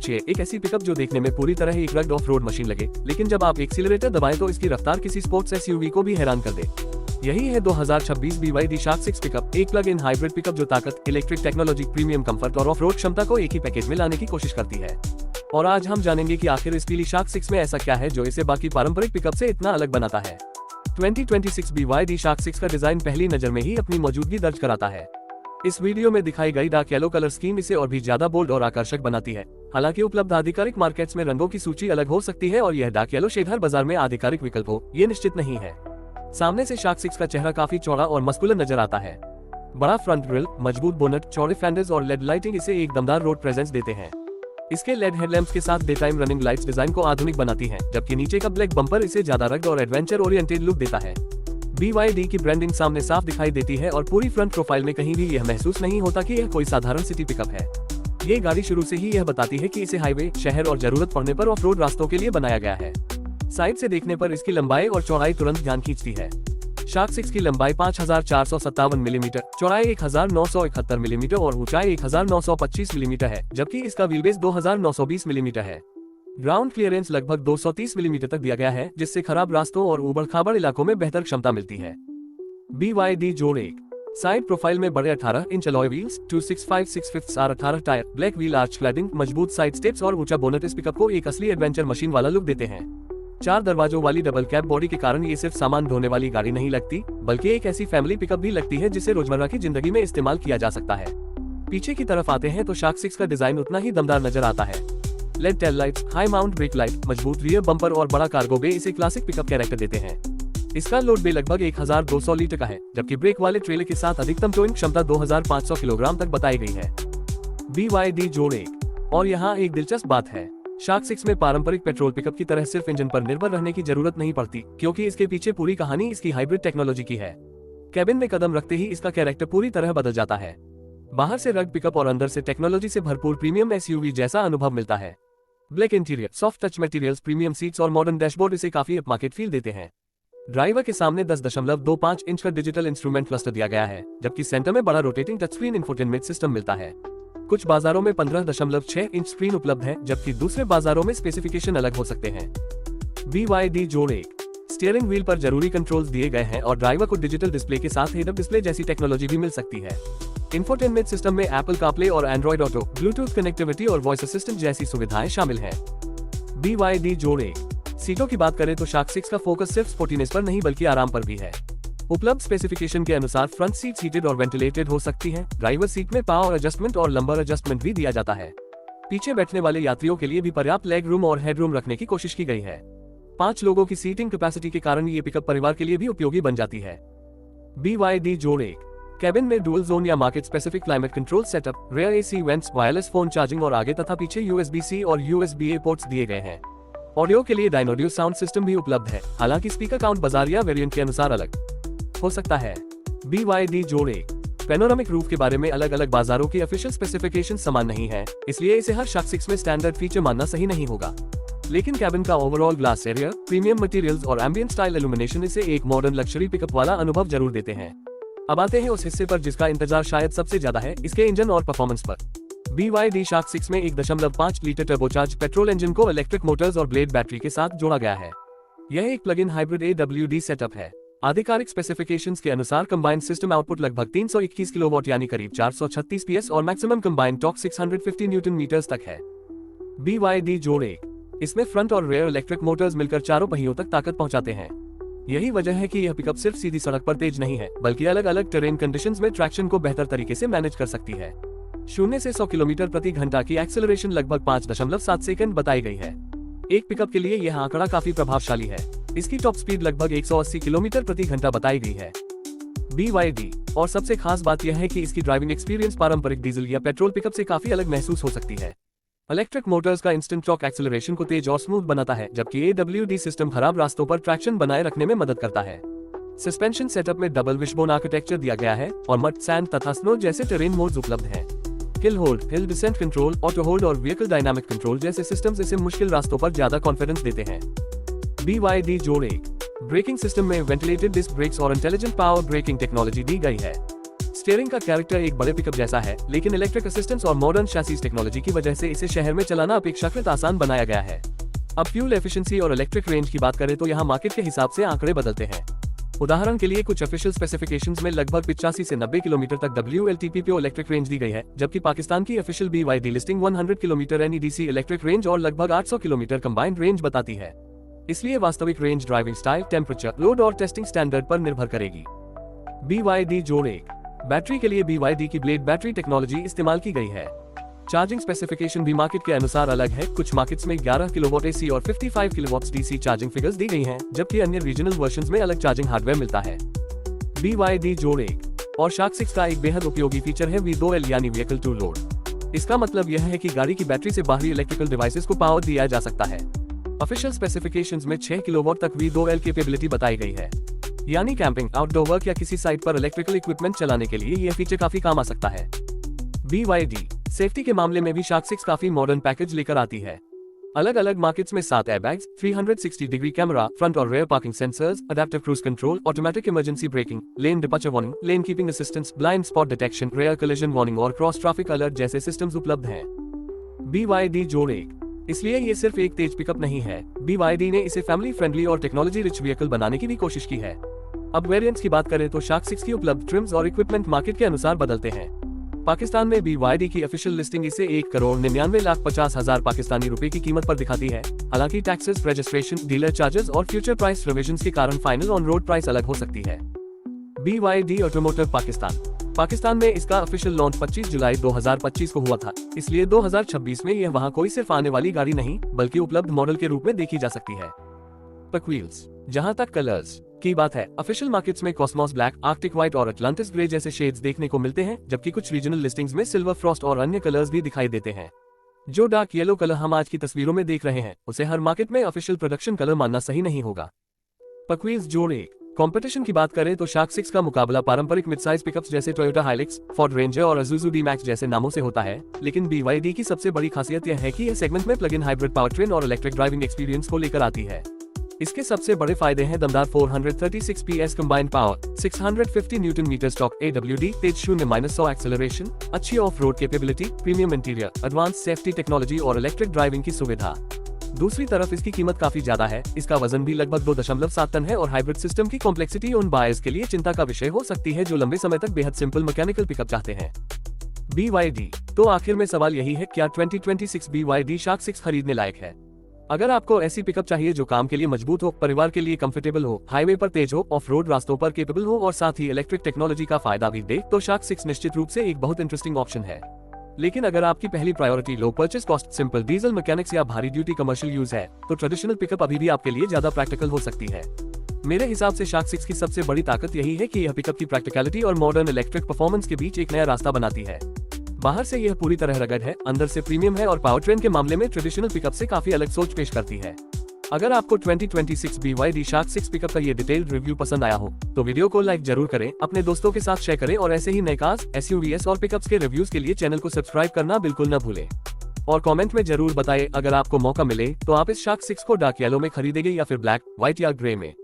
सोचिए, एक ऐसी पिकअप जो देखने में पूरी तरह एक रग्ड ऑफ रोड मशीन लगे, लेकिन जब आप एक्सीलरेटर दबाएं तो इसकी रफ्तार किसी स्पोर्ट्स एसयूवी को भी हैरान कर दे। यही है 2026 BYD शार्क 6 पिकअप, एक प्लग इन हाइब्रिड पिकअप जो ताकत, इलेक्ट्रिक टेक्नोलॉजी, प्रीमियम कंफर्ट और ऑफ रोड क्षमता को एक ही पैकेज में लाने की कोशिश करती है। और आज हम जानेंगे कि आखिर इस पीली शार्क 6 में ऐसा क्या है जो इसे बाकी पारंपरिक पिकअप से इतना अलग बनाता है। 2026 BYD शार्क 6 का डिजाइन पहली नजर में ही अपनी मौजूदगी दर्ज कराता है। इस वीडियो में दिखाई गई डार्क येलो कलर स्कीम इसे और भी ज्यादा बोल्ड और आकर्षक बनाती है। हालांकि उपलब्ध आधिकारिक मार्केट्स में रंगों की सूची अलग हो सकती है और यह डार्क येलो शेड हर बाजार में आधिकारिक विकल्प हो, ये निश्चित नहीं है। सामने से शार्क 6 का चेहरा काफी चौड़ा और मस्कुलर नजर आता है। बड़ा फ्रंट ग्रिल, मजबूत बोनट, चौड़े फेंडर्स और लेड लाइटिंग इसे एक दमदार रोड प्रेजेंस देते हैं। इसके लेड हेडलैम्प्स के साथ day time running lights design को आधुनिक बनाती हैं, जबकि नीचे का ब्लैक बम्पर इसे ज्यादा रग्ड और एडवेंचर ओरिएंटेड लुक देता है। BYD की ब्रांडिंग सामने साफ दिखाई देती है और पूरी फ्रंट प्रोफाइल में कहीं भी यह महसूस नहीं होता कि यह कोई साधारण सिटी पिकअप है। ये गाड़ी शुरू से ही यह बताती है कि इसे हाईवे, शहर और जरूरत पड़ने पर ऑफ रोड रास्तों के लिए बनाया गया है। साइड से देखने पर इसकी लंबाई और चौड़ाई तुरंत ध्यान खींचती है। शार्क 6 की लंबाई 5457 मिलीमीटर, चौड़ाई 1971 मिलीमीटर और ऊंचाई 1925 मिलीमीटर है, जबकि इसका व्हीलबेस 2920 मिलीमीटर है। ग्राउंड क्लियरेंस लगभग 230 मिलीमीटर तक दिया गया है, जिससे खराब रास्तों और ऊबड़-खाबड़ इलाकों में बेहतर क्षमता मिलती है। BYD जोड़ 1 साइड प्रोफाइल में बड़े 18 inch alloy wheels, 265/6/5 R18 tyre, black wheel arch cladding, मजबूत साइड स्टेप्स और ऊंचा बोनट इस पिकअप को एक असली एडवेंचर मशीन वाला लुक देते हैं। 4 दरवाजों वाली डबल कैब बॉडी के कारण ये सिर्फ सामान ढोने वाली गाड़ी नहीं लगती, बल्कि एक ऐसी फैमिली पिकअप भी लगती है जिसे रोजमर्रा की जिंदगी में इस्तेमाल किया जा सकता है। पीछे की तरफ आते हैं तो शार्क 6 का डिजाइन उतना ही दमदार नजर आता है। Lead tail lights, high mount brake light, मजबूत रियर बम्पर और बड़ा कार्गो बे इसे क्लासिक पिकअप कैरेक्टर देते हैं। इसका लोड बे लगभग 1200 लीटर का है, जबकि ब्रेक वाले ट्रेलर के साथ अधिकतम टोइंग क्षमता 2500 किलोग्राम तक बताई गई है। BYD जोड़ 1 और यहाँ एक दिलचस्प बात है, शार्क 6 में पारंपरिक पेट्रोल पिकअप की तरह सिर्फ इंजन पर निर्भर रहने की जरूरत नहीं पड़ती, क्योंकि इसके पीछे पूरी कहानी इसकी हाइब्रिड टेक्नोलॉजी की है। कैबिन में कदम रखते ही इसका कैरेक्टर पूरी तरह बदल जाता है। बाहर से रग्ड पिकअप और अंदर से टेक्नोलॉजी से भरपूर प्रीमियम SUV जैसा अनुभव मिलता है। Black interior, soft touch materials, premium seats और मॉडर्न डैशबोर्ड इसे काफी अपमार्केट फील देते हैं। ड्राइवर के सामने 10.25 इंच का डिजिटल इंस्ट्रूमेंट क्लस्टर दिया गया है, जबकि सेंटर में बड़ा rotating touch screen infotainment system मिलता है। कुछ बाजारों में 15.6 इंच स्क्रीन उपलब्ध है, जबकि दूसरे बाजारों में स्पेसिफिकेशन अलग हो सकते हैं। BYD जोड़ 1 स्टीयरिंग व्हील पर जरूरी कंट्रोल्स दिए गए हैं और ड्राइवर को डिजिटल डिस्प्ले के साथ हेड अप डिस्प्ले जैसी टेक्नोलॉजी भी मिल सकती है। इंफोटेनमेंट सिस्टम में एप्पल कारप्ले और एंड्रॉइड ऑटो, ब्लूटूथ कनेक्टिविटी और वॉइस असिस्टेंट जैसी सुविधाएं शामिल हैं। BYD जोड़ 1 सीटों की बात करें तो शार्क 6 का फोकस सिर्फ स्पोर्टीनेस पर नहीं बल्कि आराम पर भी है। उपलब्ध स्पेसिफिकेशन के अनुसार फ्रंट सीट हीटेड और वेंटिलेटेड हो सकती हैं। ड्राइवर सीट में पावर एडजस्टमेंट और लंबर एडजस्टमेंट भी दिया जाता है। पीछे बैठने वाले यात्रियों के लिए भी पर्याप्त लेग रूम और हेड रूम रखने की कोशिश की गई है। 5 लोगों की सीटिंग कैपेसिटी के कारण ये पिकअप परिवार के लिए भी उपयोगी बन जाती है। BYD जोड़ 1 कैबिन में डुअल जोन या market specific climate control setup, rear AC vents, wireless phone charging और आगे तथा पीछे USB-C और USB-A पोर्ट्स दिए गए हैं। ऑडियो के लिए डायनोडियो साउंड सिस्टम भी उपलब्ध है, हालांकि स्पीकर काउंट बाजार या वेरिएंट के अनुसार अलग हो सकता है। BYD जोड़ 1 पैनोरामिक रूफ के बारे में अलग अलग बाजारों की ऑफिशियल स्पेसिफिकेशन समान नहीं है, इसलिए इसे हर शार्क 6 में स्टैंडर्ड फीचर मानना सही नहीं होगा। लेकिन कैबिन का overall glass area, premium materials और एम्बिएंट स्टाइल इल्यूमिनेशन इसे एक मॉडर्न लग्जरी पिकअप वाला अनुभव जरूर देते हैं। अब आते हैं उस हिस्से पर जिसका इंतजार शायद सबसे ज्यादा है, इसके इंजन और परफॉर्मेंस पर। BYD शार्क 6 में 1.5 लीटर टर्बोचार्ज पेट्रोल इंजन को इलेक्ट्रिक मोटर्स और ब्लेड बैटरी के साथ जोड़ा गया है। यह एक plug in hybrid AWD setup है। आधिकारिक स्पेसिफिकेशंस के अनुसार कंबाइंड सिस्टम आउटपुट लगभग 321 किलोवाट यानी करीब 436 PS और maximum combined torque 650 newton metres तक है। BYD जोड़ 1 इसमें फ्रंट और रेयर इलेक्ट्रिक मोटर्स मिलकर चारों पहियों तक ताकत पहुंचाते हैं। यही वजह है कि यह पिकअप सिर्फ सीधी सड़क पर तेज नहीं है, बल्कि अलग अलग टेरेन कंडीशंस में ट्रैक्शन को बेहतर तरीके से मैनेज कर सकती है। 0 से 100 किलोमीटर प्रति घंटा की एक्सेलरेशन लगभग 5.7 सेकंड बताई गई है। एक पिकअप के लिए यह आंकड़ा काफी प्रभावशाली है। इसकी टॉप स्पीड लगभग 180 किलोमीटर प्रति घंटा बताई गई है। BYD और सबसे खास बात यह है कि इसकी ड्राइविंग एक्सपीरियंस पारंपरिक डीजल या पेट्रोल पिकअप से काफी अलग महसूस हो सकती है। इलेक्ट्रिक मोटर्स का इंस्टेंट टॉर्क एक्सेलरेशन को तेज और स्मूथ बनाता है, जबकि AWD सिस्टम खराब रास्तों पर ट्रैक्शन बनाए रखने में मदद करता है। सस्पेंशन सेटअप में डबल विशबोन आर्किटेक्चर दिया गया है और मड, सैंड तथा स्नो जैसे टेरेन मोड्स उपलब्ध हैं। Hill hold, hill descent control, auto hold और व्हीकल डायनामिक कंट्रोल जैसे सिस्टम्स इसे मुश्किल रास्तों पर ज्यादा कॉन्फिडेंस देते हैं। BYD जोड़ 1 ब्रेकिंग सिस्टम में वेंटिलेटेड डिस्क ब्रेक्स और इंटेलिजेंट पावर ब्रेकिंग टेक्नोलॉजी दी गई है। स्टीयरिंग का कैरेक्टर एक बड़े पिकअप जैसा है, लेकिन इलेक्ट्रिक असिस्टेंस और मॉडर्न शैसीज टेक्नोलॉजी की वजह से इसे शहर में चलाना अपेक्षाकृत आसान बनाया गया है। अब फ्यूल एफिशिएंसी और इलेक्ट्रिक रेंज की बात करें तो यहाँ मार्केट के हिसाब से आंकड़े बदलते हैं। उदाहरण के लिए कुछ ऑफिशियल स्पेसिफिकेशंस में लगभग 85 से 90 किलोमीटर तक WLTP इलेक्ट्रिक रेंज दी गई है, जबकि पाकिस्तान की official BYD listing 100 kilometre NEDC electric range और लगभग 800 किलोमीटर कंबाइंड रेंज बताती है। इसलिए वास्तविक range driving style, temperature, load और टेस्टिंग स्टैंडर्ड पर निर्भर करेगी। BYD जोड़ 1। बैटरी के लिए BYD की ब्लेड बैटरी टेक्नोलॉजी इस्तेमाल की गई है। चार्जिंग स्पेसिफिकेशन भी मार्केट के अनुसार अलग है। कुछ मार्केट्स में 11 किलोवाट AC और 55 किलोवाट DC चार्जिंग फिगर्स दी गई हैं, जबकि अन्य रीजनल वर्जन्स में अलग चार्जिंग हार्डवेयर मिलता है। BYD जोड़ 1 और शार्क 6 का एक बेहद उपयोगी फीचर है V2L यानी व्हीकल टू लोड। इसका मतलब यह है कि गाड़ी की बैटरी से बाहरी इलेक्ट्रिकल डिवाइसेस को पावर दिया जा सकता है। ऑफिशियल स्पेसिफिकेशंस में 6 किलोवाट तक V2L कैपेबिलिटी बताई गई है, यानी कैंपिंग, आउटडोर वर्क या किसी साइट पर इलेक्ट्रिकल इक्विपमेंट चलाने के लिए यह फीचर काफी काम आ सकता है। BYD सेफ्टी के मामले में भी शार्क 6 काफी मॉडर्न पैकेज लेकर आती है। अलग अलग मार्केट्स में 7 एयरबैग्स, 360 डिग्री कैमरा, फ्रंट और rear parking sensors, adaptive cruise control, automatic emergency braking, lane departure warning, lane keeping assistance, blind spot detection, rear collision warning और क्रॉस ट्रैफिक अलर्ट जैसे systems उपलब्ध हैं। BYD जोड़ 1 इसलिए ये सिर्फ एक तेज पिकअप नहीं है। BYD ने इसे फैमिली फ्रेंडली और टेक्नोलॉजी रिच व्हीकल बनाने की भी कोशिश की है। अब वेरिएंट्स की बात करें तो शार्क 6 की उपलब्ध ट्रिम्स और इक्विपमेंट मार्केट के अनुसार बदलते हैं। पाकिस्तान में BYD की ऑफिशियल लिस्टिंग इसे 1,99,50,000 पाकिस्तानी रुपए की कीमत पर दिखाती है। हालांकि टैक्सेस, रजिस्ट्रेशन, डीलर चार्जेस और फ्यूचर प्राइस रिविजन्स के कारण फाइनल ऑन रोड प्राइस अलग हो सकती है। BYD ऑटोमोटिव पाकिस्तान में इसका ऑफिशियल लॉन्च 25 जुलाई 2025 को हुआ था, इसलिए 2026 में यह वहां कोई सिर्फ आने वाली गाड़ी नहीं बल्कि उपलब्ध मॉडल के रूप में देखी जा सकती है। व्हील्स जहां तक कलर्स की बात है, ऑफिशियल मार्केट्स में कॉस्मोस ब्लैक, आर्कटिक व्हाइट और अटलांटिस ग्रे जैसे शेड्स देखने को मिलते हैं, जबकि कुछ रीजनल लिस्टिंग्स में सिल्वर फ्रॉस्ट और अन्य कलर्स भी दिखाई देते हैं। जो डार्क येलो कलर हम आज की तस्वीरों में देख रहे हैं, उसे हर मार्केट में ऑफिशियल प्रोडक्शन कलर मानना सही नहीं होगा। व्हील्स जोड़ 1 कंपटीशन की बात करें तो शार्क 6 का मुकाबला पारंपरिक मिड साइज पिकअप्स जैसे टोयोटा हाइलक्स, फोर्ड रेंजर और Isuzu D-Max जैसे नामों से होता है, लेकिन BYD की सबसे बड़ी खासियत यह है कि यह सेगमेंट में प्लग इन हाइब्रिड पावरट्रेन और इलेक्ट्रिक ड्राइविंग एक्सपीरियंस को लेकर आती है। इसके सबसे बड़े फायदे हैं दमदार 436 PS combined power, 650 newton metre stock AWD, तेज 0-100 एक्सेलरेशन, अच्छी off road capability, premium interior, advance safety technology और इलेक्ट्रिक ड्राइविंग की सुविधा। दूसरी तरफ इसकी कीमत काफी ज्यादा है। इसका वजन भी लगभग 2.7 टन है और हाइब्रिड सिस्टम की कॉम्प्लेक्सिटी उन बायर्स के लिए चिंता का विषय हो सकती है जो लंबे समय तक बेहद सिंपल मैकेनिकल पिकअप चाहते हैं। BYD तो आखिर में सवाल यही है, क्या 2026 BYD शार्क 6 खरीदने लायक है? अगर आपको ऐसी पिकअप चाहिए जो काम के लिए मजबूत हो, परिवार के लिए कंफर्टेबल हो, हाईवे पर तेज हो, ऑफ रोड रास्तों पर केपेबल हो और साथ ही इलेक्ट्रिक टेक्नोलॉजी का फायदा भी दे, तो शार्क 6 निश्चित रूप से एक बहुत इंटरेस्टिंग ऑप्शन है। लेकिन अगर आपकी पहली priority low purchase cost, simple diesel mechanics या भारी ड्यूटी कमर्शियल यूज है, तो ट्रेडिशनल पिकअप अभी भी आपके लिए ज्यादा प्रैक्टिकल हो सकती है। मेरे हिसाब से शार्क 6 की सबसे बड़ी ताकत यही है कि यह पिकअप की प्रैक्टिकलिटी और मॉडर्न इलेक्ट्रिक परफॉर्मेंस के बीच एक नया रास्ता बनाती है। बाहर से यह पूरी तरह रगड है, अंदर से प्रीमियम है और पावरट्रेन के मामले में ट्रेडिशनल पिकअप से काफी अलग सोच पेश करती है। अगर आपको 2026 BYD शार्क 6 पिकअप का ये डिटेल्ड रिव्यू पसंद आया हो तो वीडियो को लाइक जरूर करें, अपने दोस्तों के साथ शेयर करें और ऐसे ही नए कार्स, SUVs और पिकअप्स के रिव्यूज के लिए चैनल को सब्सक्राइब करना बिल्कुल न भूलें। और कमेंट में जरूर बताएं अगर आपको मौका मिले तो आप इस शार्क 6 को डार्क येलो में खरीदेंगे या फिर ब्लैक, व्हाइट या ग्रे में।